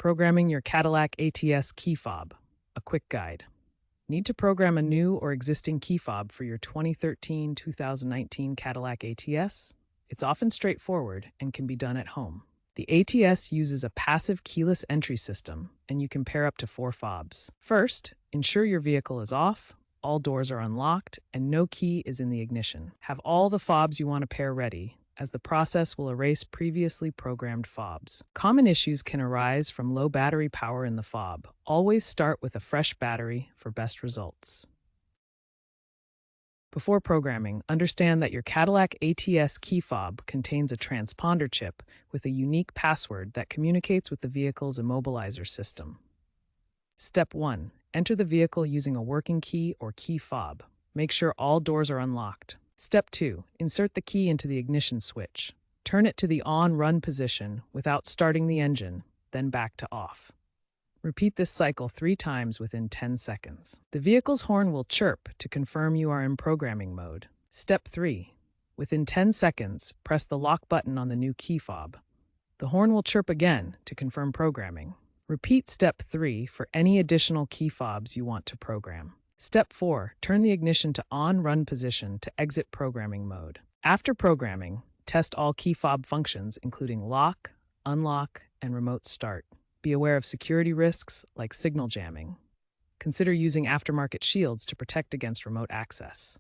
Programming your Cadillac ATS key fob. A quick guide. Need to program a new or existing key fob for your 2013-2019 Cadillac ATS? It's often straightforward and can be done at home. The ATS uses a passive keyless entry system, and you can pair up to 4 fobs. First, ensure your vehicle is off, all doors are unlocked, and no key is in the ignition. Have all the fobs you want to pair ready, as the process will erase previously programmed fobs. Common issues can arise from low battery power in the fob. Always start with a fresh battery for best results. Before programming, understand that your Cadillac ATS key fob contains a transponder chip with a unique password that communicates with the vehicle's immobilizer system. Step 1. Enter the vehicle using a working key or key fob. Make sure all doors are unlocked. Step 2. Insert the key into the ignition switch. Turn it to the on-run position without starting the engine, then back to off. Repeat this cycle 3 times within 10 seconds. The vehicle's horn will chirp to confirm you are in programming mode. Step 3. Within 10 seconds, press the lock button on the new key fob. The horn will chirp again to confirm programming. Repeat Step 3 for any additional key fobs you want to program. Step 4. Turn the ignition to on-run position to exit programming mode. After programming, test all key fob functions including lock, unlock, and remote start. Be aware of security risks like signal jamming. Consider using aftermarket shields to protect against remote access.